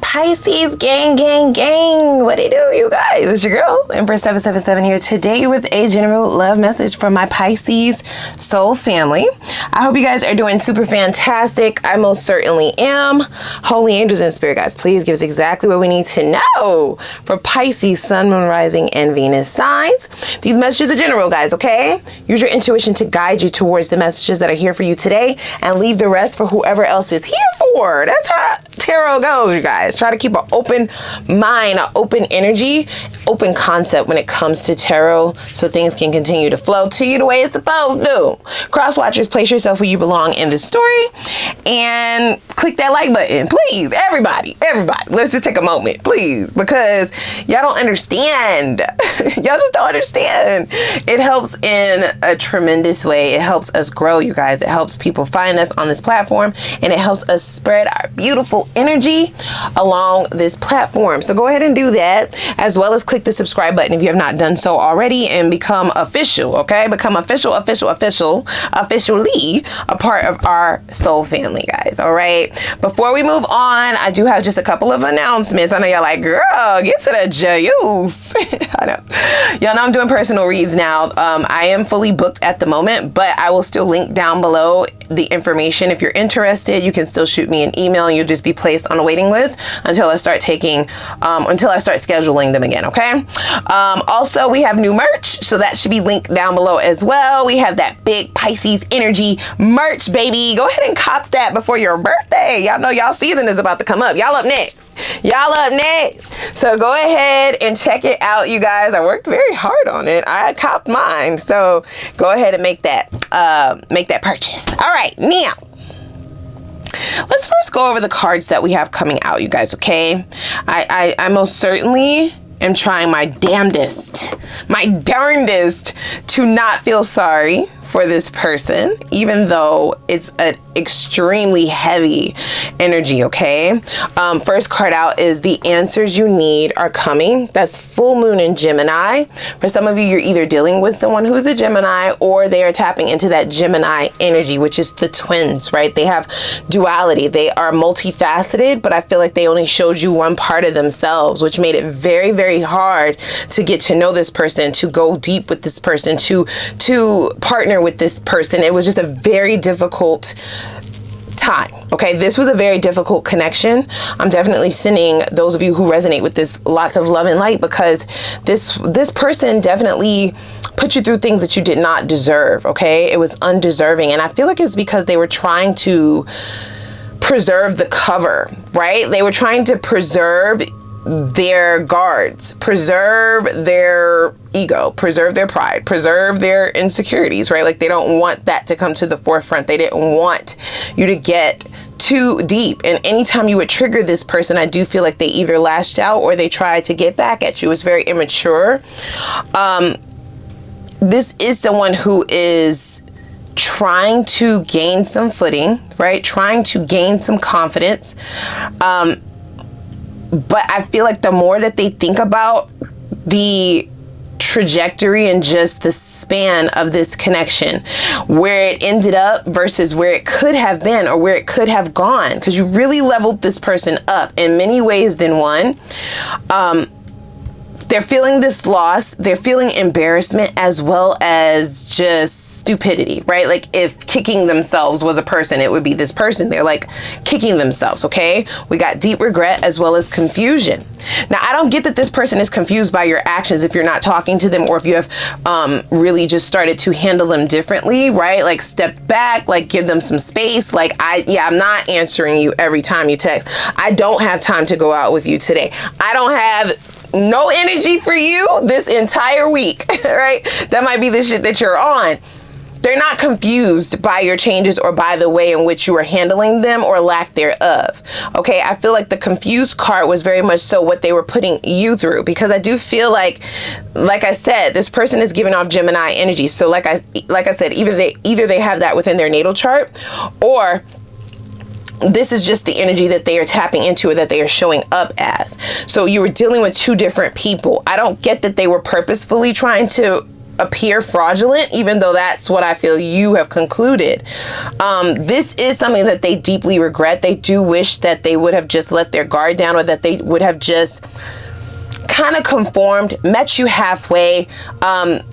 Pisces gang, gang, gang. What do you do, you guys? It's your girl, Empress 777 here today with a general love message from my Pisces soul family. I hope you guys are doing super fantastic. I most certainly am. Holy angels and spirit guides, please give us exactly what we need to know for Pisces, sun, moon, rising, and Venus signs. These messages are general, guys, okay? Use your intuition to guide you towards the messages that are here for you today and leave the rest for whoever else is here for. That's how tarot goes, you guys. Try to keep an open mind, an open energy, open concept when it comes to tarot so things can continue to flow to you the way it's supposed to. Cross watchers, place yourself where you belong in this story and click that like button, please. Everybody. Let's just take a moment, please, because y'all don't understand. Y'all just don't understand. It helps in a tremendous way. It helps us grow, you guys. It helps people find us on this platform, and it helps us spread our beautiful energy along this platform. So go ahead and do that, as well as click the subscribe button if you have not done so already, and become official, okay? Become officially a part of our soul family, guys, all right? Before we move on, I do have just a couple of announcements. I know y'all like, girl, get to the juice. I know. Y'all know I'm doing personal reads now. I am fully booked at the moment, but I will still link down below the information. If you're interested, you can still shoot me an email and you'll just be placed on a waiting list until I start scheduling them again, okay? Also, we have new merch, so that should be linked down below as well. We have that big Pisces energy merch, baby. Go ahead and cop that before your birthday. Y'all know y'all season is about to come up. Y'all up next. So go ahead and check it out, you guys. I worked very hard on it. I copped mine, so go ahead and make that purchase. All right, now let's first go over the cards that we have coming out, you guys, okay? I most certainly am trying my darndest to not feel sorry for this person, even though it's an extremely heavy energy, okay? First card out is the answers you need are coming. That's full moon in Gemini. For some of you, you're either dealing with someone who's a Gemini or they are tapping into that Gemini energy, which is the twins, right? They have duality. They are multifaceted, but I feel like they only showed you one part of themselves, which made it very, very hard to get to know this person, to go deep with this person, to partner with this person. It was just a very difficult time, okay? This was a very difficult connection. I'm definitely sending those of you who resonate with this lots of love and light, because this person definitely put you through things that you did not deserve, okay? It was undeserving, and I feel like it's because they were trying to preserve the cover, right? They were trying to preserve their guards, preserve their ego, preserve their pride, preserve their insecurities, right? Like they don't want that to come to the forefront. They didn't want you to get too deep. And anytime you would trigger this person, I do feel like they either lashed out or they tried to get back at you. It's very immature. This is someone who is trying to gain some footing, right? Trying to gain some confidence. But I feel like the more that they think about the trajectory and just the span of this connection, where it ended up versus where it could have been or where it could have gone, because you really leveled this person up in many ways than one. They're feeling this loss. They're feeling embarrassment as well as just stupidity, right? Like if kicking themselves was a person, it would be this person. They're like kicking themselves, okay? We got deep regret as well as confusion. Now, I don't get that this person is confused by your actions if you're not talking to them or if you have really just started to handle them differently, right? Like step back, like give them some space. Like I'm not answering you every time you text. I don't have time to go out with you today. I don't have no energy for you this entire week, right? That might be the shit that you're on. They're not confused by your changes or by the way in which you are handling them or lack thereof. Okay, I feel like the confused card was very much so what they were putting you through, because I do feel like I said, this person is giving off Gemini energy. So like I said, either they have that within their natal chart, or this is just the energy that they are tapping into or that they are showing up as. So you were dealing with two different people. I don't get that they were purposefully trying to appear fraudulent, even though that's what I feel you have concluded. This is something that they deeply regret. They do wish that they would have just let their guard down, or that they would have just kind of conformed, met you halfway,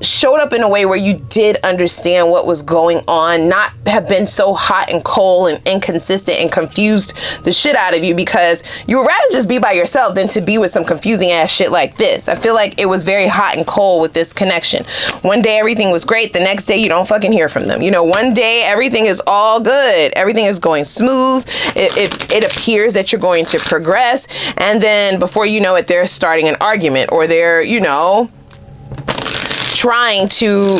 showed up in a way where you did understand what was going on, not have been so hot and cold and inconsistent and confused the shit out of you, because you would rather just be by yourself than to be with some confusing ass shit like this. I feel like it was very hot and cold with this connection. One day everything was great, the next day you don't fucking hear from them. You know, one day everything is all good, everything is going smooth, it appears that you're going to progress, and then before you know it, they're starting an argument, or they're, you know, trying to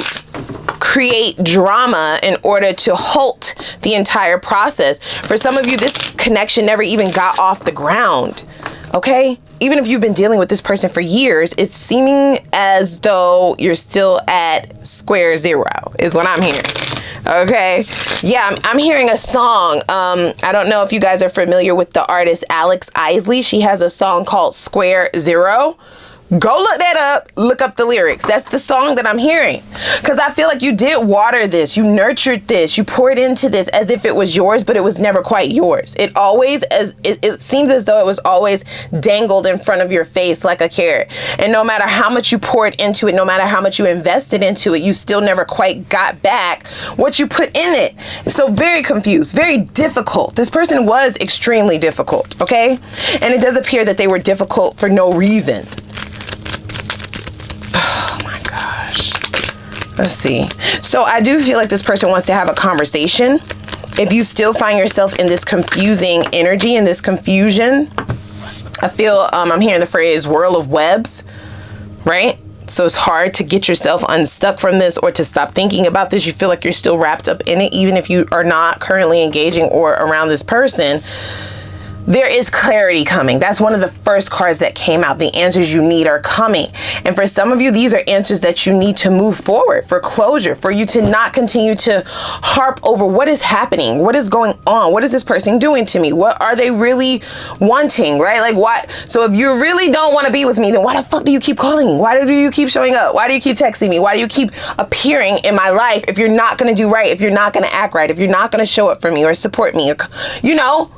create drama in order to halt the entire process. For some of you, this connection never even got off the ground, okay? Even if you've been dealing with this person for years, it's seeming as though you're still at square zero, is what I'm hearing. Okay, yeah, I'm hearing a song. I don't know if you guys are familiar with the artist Alex Isley. She has a song called Square Zero. Go look that up, look up the lyrics. That's the song that I'm hearing. Because I feel like you did water this, you nurtured this, you poured into this as if it was yours, but it was never quite yours. It always, it seems as though it was always dangled in front of your face like a carrot. And no matter how much you poured into it, no matter how much you invested into it, you still never quite got back what you put in it. So very confused, very difficult. This person was extremely difficult, okay? And it does appear that they were difficult for no reason. Oh my gosh. Let's see. So I do feel like this person wants to have a conversation. If you still find yourself in this confusing energy, in this confusion, I feel I'm hearing the phrase whirl of webs, right? So it's hard to get yourself unstuck from this or to stop thinking about this. You feel like you're still wrapped up in it, even if you are not currently engaging or around this person. There is clarity coming. That's one of the first cards that came out. The answers you need are coming. And for some of you, these are answers that you need to move forward for closure, for you to not continue to harp over what is happening, what is going on, what is this person doing to me, what are they really wanting, right? Like what? So if you really don't want to be with me, then why the fuck do you keep calling me? Why do you keep showing up? Why do you keep texting me? Why do you keep appearing in my life if you're not going to do right, if you're not going to act right, if you're not going to show up for me or support me, or, you know?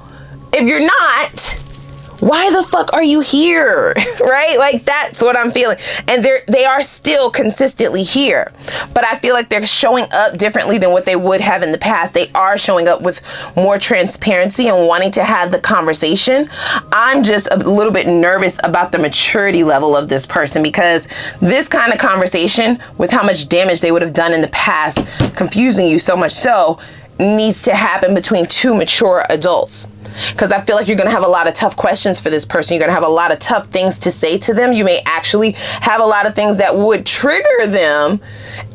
If you're not, why the fuck are you here? Right? Like that's what I'm feeling. And they are still consistently here. But I feel like they're showing up differently than what they would have in the past. They are showing up with more transparency and wanting to have the conversation. I'm just a little bit nervous about the maturity level of this person, because this kind of conversation, with how much damage they would have done in the past, confusing you so much so, needs to happen between two mature adults. Because I feel like you're going to have a lot of tough questions for this person. You're going to have a lot of tough things to say to them. You may actually have a lot of things that would trigger them.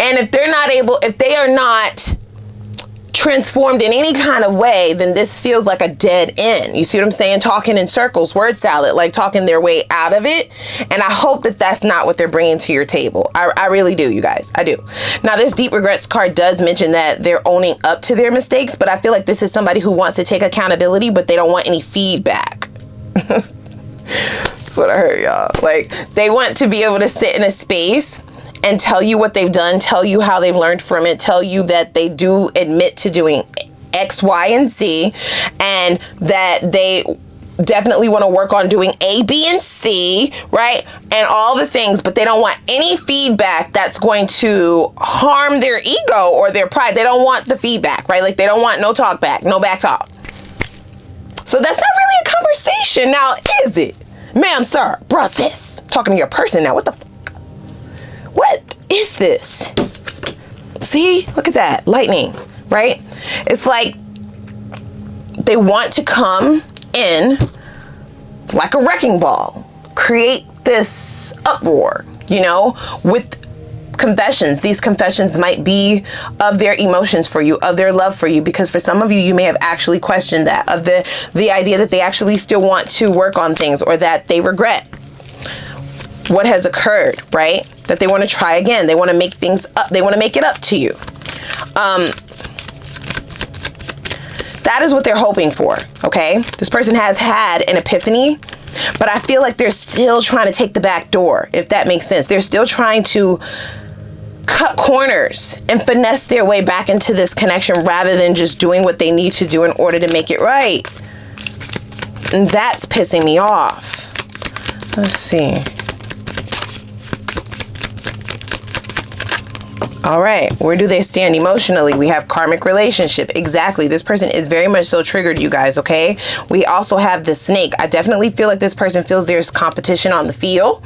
And if they are not transformed in any kind of way, then this feels like a dead end. You see what I'm saying? Talking in circles, word salad, like talking their way out of it. And I hope that that's not what they're bringing to your table. I really do, you guys. I do. Now, this deep regrets card does mention that they're owning up to their mistakes, but I feel like this is somebody who wants to take accountability, but they don't want any feedback. That's what I heard, y'all. Like, they want to be able to sit in a space and tell you what they've done, tell you how they've learned from it, tell you that they do admit to doing X, Y, and Z, and that they definitely want to work on doing A, B, and C, right? And all the things, but they don't want any feedback that's going to harm their ego or their pride. They don't want the feedback, right? Like they don't want no talk back, no back talk. So that's not really a conversation now, is it? Ma'am, sir, bruh, sis. Talking to your person now, what the fuck? What is this? See, look at that, lightning, right? It's like they want to come in like a wrecking ball, create this uproar, you know, with confessions. These confessions might be of their emotions for you, of their love for you, because for some of you, you may have actually questioned that, of the idea that they actually still want to work on things, or that they regret what has occurred, right? That they want to try again. They want to make things up. They want to make it up to you. That is what they're hoping for, okay? This person has had an epiphany, but I feel like they're still trying to take the back door, if that makes sense. They're still trying to cut corners and finesse their way back into this connection rather than just doing what they need to do in order to make it right. And that's pissing me off. Let's see. All right, where do they stand emotionally? We have karmic relationship. Exactly. This person is very much so triggered, you guys, okay? We also have the snake. I definitely feel like this person feels there's competition on the field,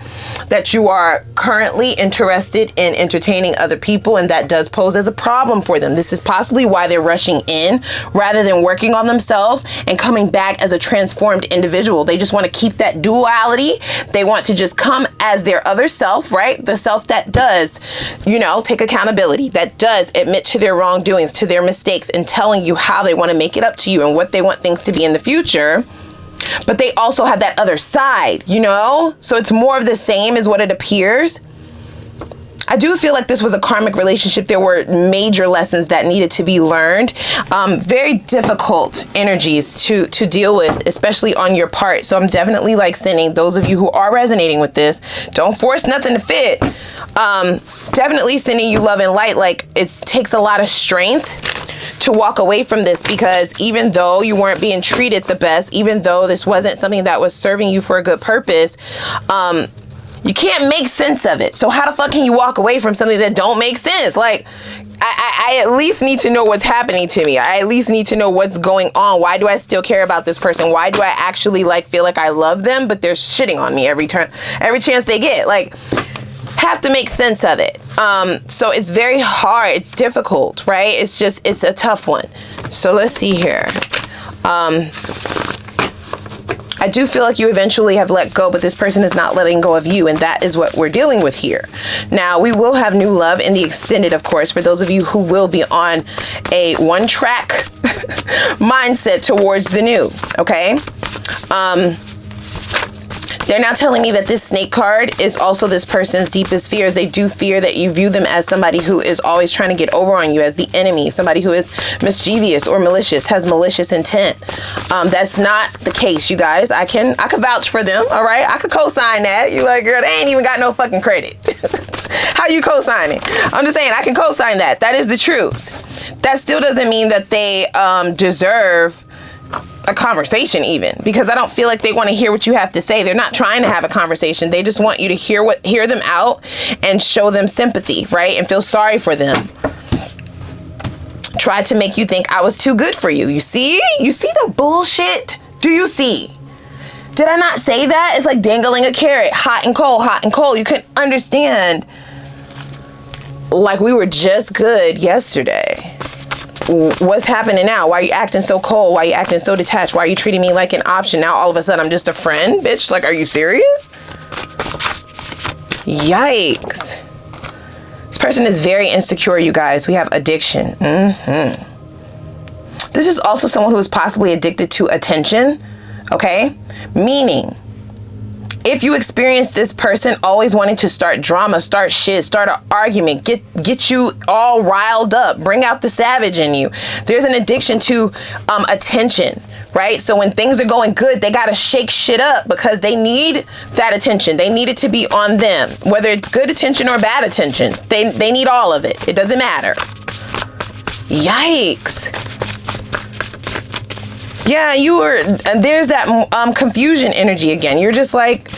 that you are currently interested in entertaining other people, and that does pose as a problem for them. This is possibly why they're rushing in rather than working on themselves and coming back as a transformed individual. They just want to keep that duality. They want to just come as their other self, right? The self that does, you know, take accountability, that does admit to their wrongdoings, to their mistakes, and telling you how they want to make it up to you and what they want things to be in the future. But they also have that other side, you know? So it's more of the same is what it appears. I do feel like this was a karmic relationship. There were major lessons that needed to be learned. Very difficult energies to deal with, especially on your part. So I'm definitely like sending those of you who are resonating with this, don't force nothing to fit. Definitely sending you love and light. Like, it takes a lot of strength to walk away from this, because even though you weren't being treated the best, even though this wasn't something that was serving you for a good purpose, you can't make sense of it. So how the fuck can you walk away from something that don't make sense? Like, I at least need to know what's happening to me. I at least need to know what's going on. Why do I still care about this person? Why do I actually like feel like I love them, but they're shitting on me every chance they get? Like, have to make sense of it. So it's very hard. It's difficult, right? It's a tough one. So let's see here. I do feel like you eventually have let go, but this person is not letting go of you, and that is what we're dealing with here. Now, we will have new love in the extended, of course, for those of you who will be on a one-track mindset towards the new, okay? They're now telling me that this snake card is also this person's deepest fears. They do fear that you view them as somebody who is always trying to get over on you, as the enemy, somebody who is mischievous or malicious, has malicious intent. That's not the case, you guys. I can vouch for them, all right? I could co-sign that. You're like, girl, they ain't even got no fucking credit. How you co-signing? I'm just saying, I can co-sign that. That is the truth. That still doesn't mean that they deserve a conversation, even, because I don't feel like they want to hear what you have to say. They're not trying to have a conversation. They just want you to hear them out and show them sympathy, right? And feel sorry for them. Try to make you think I was too good for you. You see the bullshit? Do you see? Did I not say that? It's like dangling a carrot, hot and cold, hot and cold. You can understand, like, we were just good yesterday. What's happening now? Why are you acting so cold? Why are you acting so detached? Why are you treating me like an option? Now all of a sudden I'm just a friend, bitch. Like, are you serious? Yikes. This person is very insecure, you guys. We have addiction. This is also someone who is possibly addicted to attention, okay? Meaning, if you experience this person always wanting to start drama, start shit, start an argument, get you all riled up, bring out the savage in you, there's an addiction to attention, right? So when things are going good, they gotta shake shit up because they need that attention. They need it to be on them, whether it's good attention or bad attention. They need all of it. It doesn't matter. Yikes. Yeah, there's that confusion energy again. You're just like,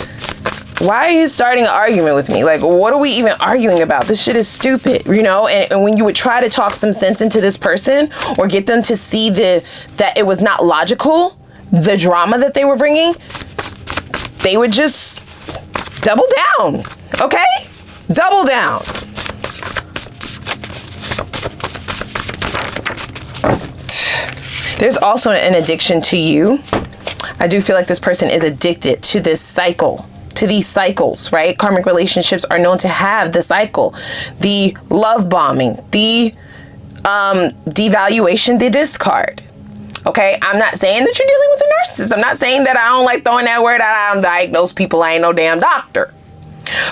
why are you starting an argument with me? Like, what are we even arguing about? This shit is stupid, you know? And when you would try to talk some sense into this person or get them to see that it was not logical, the drama that they were bringing, they would just double down, okay? Double down. There's also an addiction to you. I do feel like this person is addicted to this cycle, to these cycles, right? Karmic relationships are known to have the cycle, the love bombing, the devaluation, the discard. Okay, I'm not saying that you're dealing with a narcissist. I'm not saying that I don't like throwing that word out. I don't diagnose people. I ain't no damn doctor.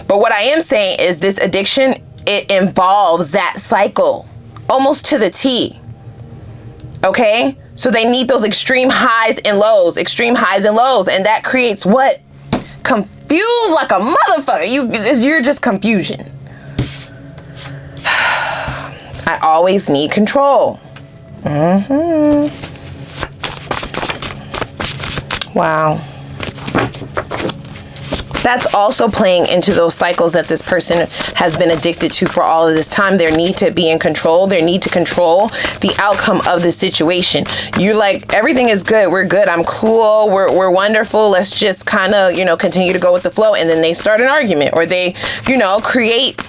But what I am saying is this addiction, it involves that cycle almost to the T. Okay, so they need those extreme highs and lows, and that creates what? Confused like a motherfucker. You're just confusion. I always need control. Wow. That's also playing into those cycles that this person has been addicted to for all of this time. Their need to be in control, their need to control the outcome of the situation. You like, everything is good, we're good, I'm cool, we're wonderful, let's just kind of, you know, continue to go with the flow. And then they start an argument, or they, you know, create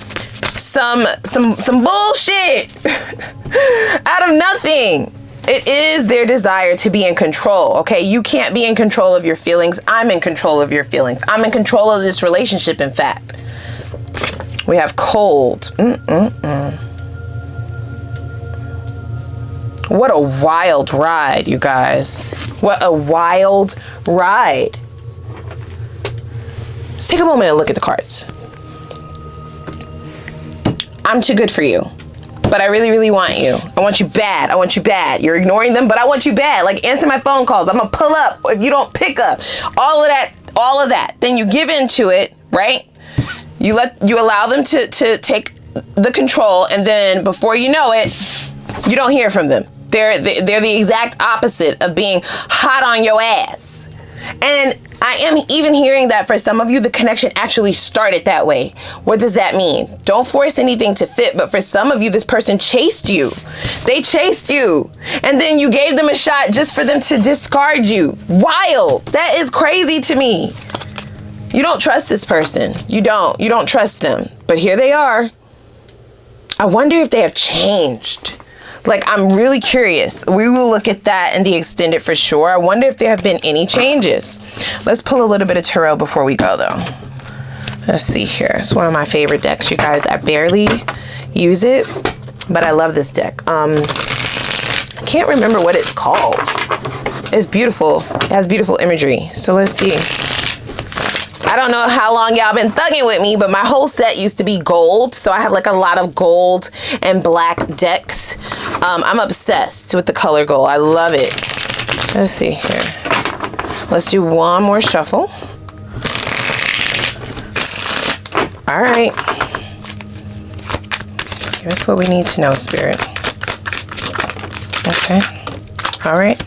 some bullshit out of nothing. It is their desire to be in control, okay? You can't be in control of your feelings. I'm in control of your feelings. I'm in control of this relationship, in fact. We have cold. What a wild ride, you guys. What a wild ride. Let's take a moment and look at the cards. I'm too good for you. But I really, really want you. I want you bad. I want you bad. You're ignoring them, but I want you bad. Like, answer my phone calls. I'm gonna pull up if you don't pick up. All of that. Then you give into it, right? You allow them to take the control, and then before you know it, you don't hear from them. They're the exact opposite of being hot on your ass. And I am even hearing that for some of you, the connection actually started that way. What does that mean? Don't force anything to fit, but for some of you, this person chased you. They chased you, and then you gave them a shot just for them to discard you. Wild. That is crazy to me. You don't trust this person. You don't trust them, but here they are. I wonder if they have changed. Like, I'm really curious. We will look at that in the extended for sure. I wonder if there have been any changes. Let's pull a little bit of tarot before we go, though. Let's see here. It's one of my favorite decks, you guys. I barely use it, but I love this deck. I can't remember what it's called. It's beautiful. It has beautiful imagery. So let's see. I don't know how long y'all been thugging with me, but my whole set used to be gold. So I have like a lot of gold and black decks. I'm obsessed with the color gold. I love it. Let's see here. Let's do one more shuffle. All right. Give us what we need to know, Spirit. Okay. All right.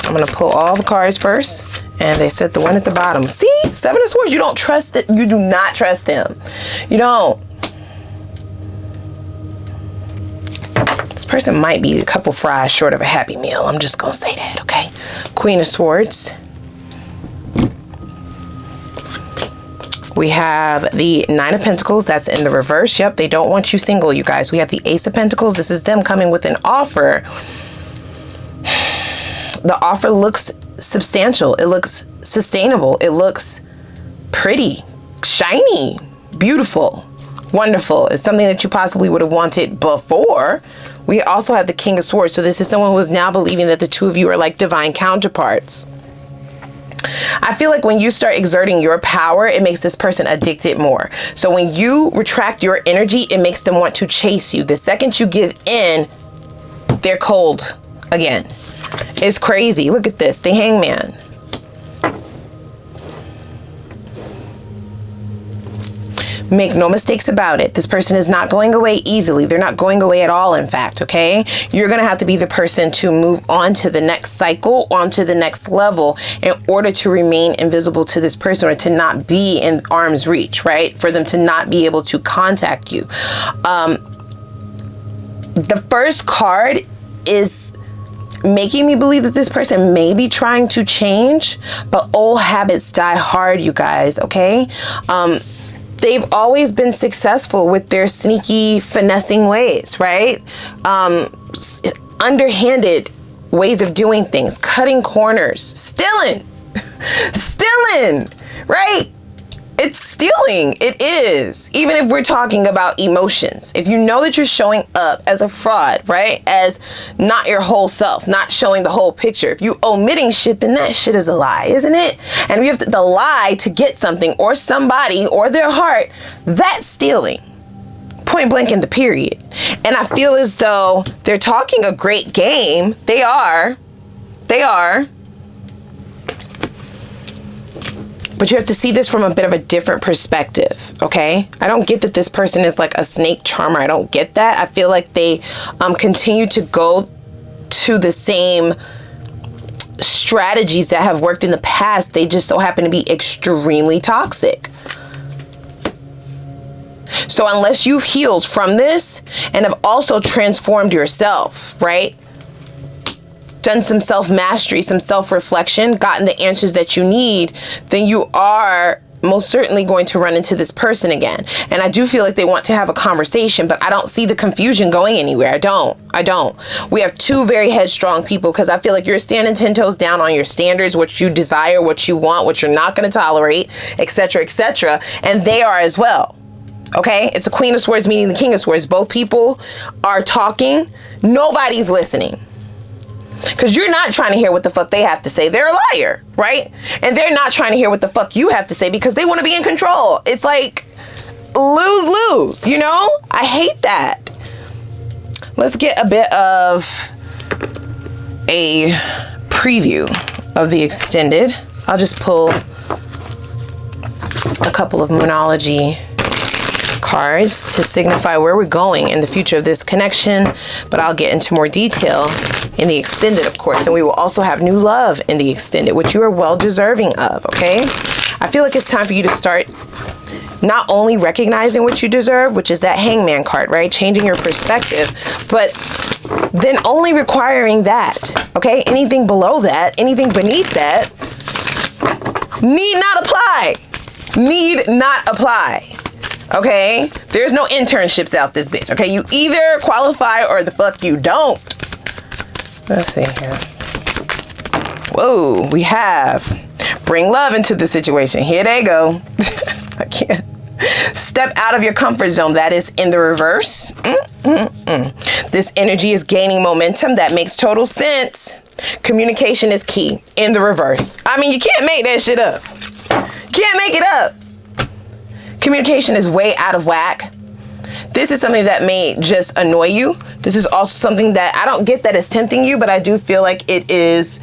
I'm going to pull all the cards first. And they said the one at the bottom. See? Seven of Swords. You don't trust it. You do not trust them. You don't. This person might be a couple fries short of a happy meal. I'm just going to say that, okay? Queen of Swords. We have the Nine of Pentacles. That's in the reverse. Yep, they don't want you single, you guys. We have the Ace of Pentacles. This is them coming with an offer. The offer looks substantial. It looks sustainable. It looks pretty, shiny, beautiful, wonderful. It's something that you possibly would have wanted before. We also have the King of Swords. So this is someone who is now believing that the two of you are like divine counterparts. I feel like when you start exerting your power, it makes this person addicted more. So when you retract your energy, it makes them want to chase you. The second you give in, they're cold again. It's crazy. Look at this. The Hangman. Make no mistakes about it. This person is not going away easily. They're not going away at all, in fact, okay? You're going to have to be the person to move on to the next cycle, on to the next level in order to remain invisible to this person or to not be in arm's reach, right? For them to not be able to contact you. The first card is making me believe that this person may be trying to change, but old habits die hard, you guys, okay? They've always been successful with their sneaky, finessing ways, right? Underhanded ways of doing things, cutting corners, stealing, right? It's stealing. It is. Even if we're talking about emotions. If you know that you're showing up as a fraud, right? As not your whole self, not showing the whole picture. If you omitting shit, then that shit is a lie, isn't it? And if you have the lie to get something or somebody or their heart, that's stealing. Point blank in the period. And I feel as though they're talking a great game. They are. But you have to see this from a bit of a different perspective, okay? I don't get that this person is like a snake charmer. I don't get that. I feel like they continue to go to the same strategies that have worked in the past. They just so happen to be extremely toxic. So unless you've healed from this and have also transformed yourself, right? Done some self-mastery, some self-reflection, gotten the answers that you need, then you are most certainly going to run into this person again. And I do feel like they want to have a conversation, but I don't see the confusion going anywhere. I don't. We have two very headstrong people, because I feel like you're standing 10 toes down on your standards, what you desire, what you want, what you're not going to tolerate, etc., etc. And they are as well. Okay? It's a Queen of Swords meeting the King of Swords. Both people are talking. Nobody's listening. Because you're not trying to hear what the fuck they have to say. They're a liar, right? And they're not trying to hear what the fuck you have to say because they want to be in control. It's like lose-lose, you know? I hate that. Let's get a bit of a preview of the extended. I'll just pull a couple of Moonology cards to signify where we're going in the future of this connection, but I'll get into more detail in the extended, of course, and we will also have new love in the extended, which you are well deserving of, okay? I feel like it's time for you to start not only recognizing what you deserve, which is that Hangman card, right? Changing your perspective, but then only requiring that, okay? Anything below that, anything beneath that, need not apply. Need not apply. Okay? There's no internships out this bitch. Okay? You either qualify or the fuck you don't. Let's see here. Whoa, we have bring love into the situation. Here they go. I can't. Step out of your comfort zone. That is in the reverse. This energy is gaining momentum. That makes total sense. Communication is key in the reverse. I mean, you can't make that shit up. You can't make it up. Communication is way out of whack. This is something that may just annoy you. This is also something that I don't get that is tempting you, but I do feel like it is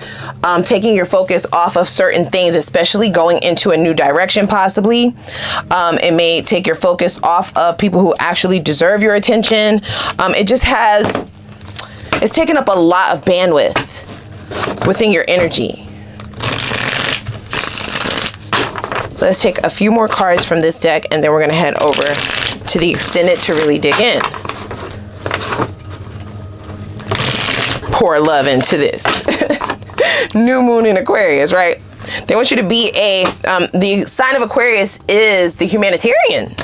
taking your focus off of certain things, especially going into a new direction possibly. It may take your focus off of people who actually deserve your attention. It's taken up a lot of bandwidth within your energy. Let's take a few more cards from this deck, and then we're going to head over to the extended to really dig in. Pour love into this. New moon in Aquarius, right? They want you to be the sign of Aquarius is the humanitarian.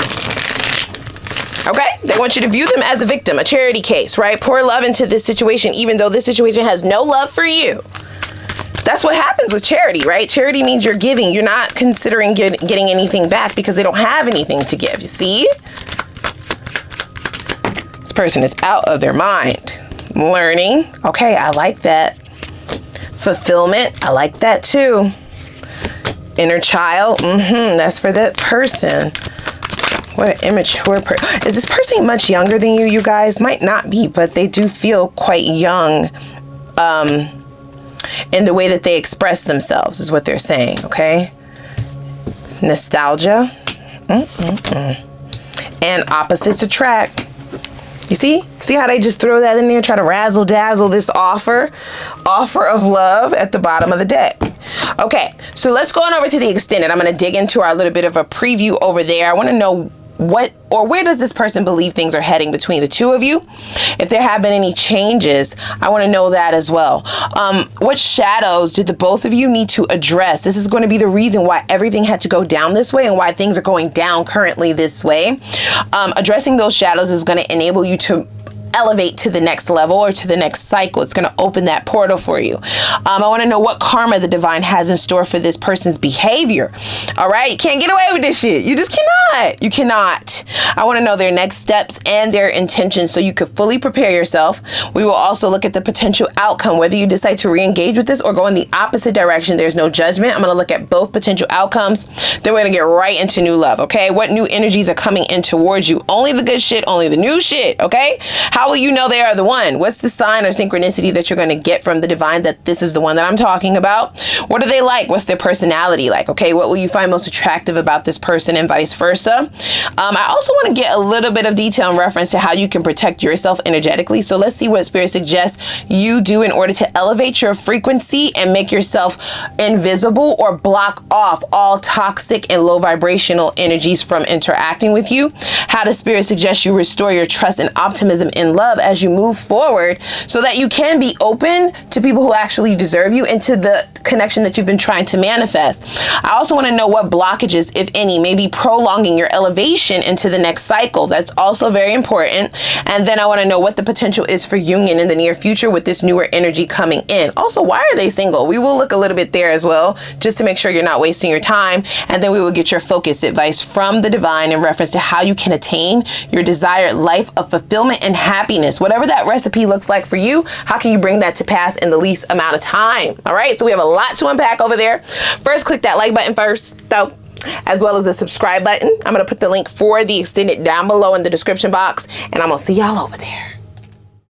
Okay? They want you to view them as a victim, a charity case, right? Pour love into this situation, even though this situation has no love for you. That's what happens with charity, right? Charity means you're giving. You're not considering getting anything back because they don't have anything to give. You see? This person is out of their mind. Learning. Okay, I like that. Fulfillment. I like that too. Inner child. That's for that person. What an immature person. Is this person much younger than you guys? Might not be, but they do feel quite young. In the way that they express themselves is what they're saying, okay? Nostalgia. And opposites attract. You see? See how they just throw that in there, try to razzle dazzle this offer of love at the bottom of the deck. Okay, so let's go on over to the extended. I'm going to dig into our little bit of a preview over there. I want to know what or where does this person believe things are heading between the two of you? If there have been any changes, I want to know that as well. What shadows did the both of you need to address? This is going to be the reason why everything had to go down this way and why things are going down currently this way. Addressing those shadows is going to enable you to elevate to the next level or to the next cycle. It's going to open that portal for you. I want to know what karma the divine has in store for this person's behavior. All right. You can't get away with this shit. You just cannot. You cannot. I want to know their next steps and their intentions so you could fully prepare yourself. We will also look at the potential outcome, whether you decide to re-engage with this or go in the opposite direction. There's no judgment. I'm going to look at both potential outcomes. Then we're going to get right into new love. Okay. What new energies are coming in towards you? Only the good shit, only the new shit. Okay. How How will you know they are the one? What's the sign or synchronicity that you're going to get from the divine that this is the one that I'm talking about? What are they like? What's their personality like? Okay, what will you find most attractive about this person and vice versa? I also want to get a little bit of detail in reference to how you can protect yourself energetically. So let's see what Spirit suggests you do in order to elevate your frequency and make yourself invisible or block off all toxic and low vibrational energies from interacting with you. How does Spirit suggest you restore your trust and optimism in love as you move forward so that you can be open to people who actually deserve you and to the connection that you've been trying to manifest? I also want to know what blockages, if any, may be prolonging your elevation into the next cycle. That's also very important. And then I want to know what the potential is for union in the near future with this newer energy coming in. Also, why are they single? We will look a little bit there as well, just to make sure you're not wasting your time. And then we will get your focus advice from the divine in reference to how you can attain your desired life of fulfillment and happiness. Whatever that recipe looks like for you, how can you bring that to pass in the least amount of time? All right, so we have a lot to unpack over there. First, click that like button first, though, as well as the subscribe button. I'm going to put the link for the extended down below in the description box, and I'm going to see y'all over there.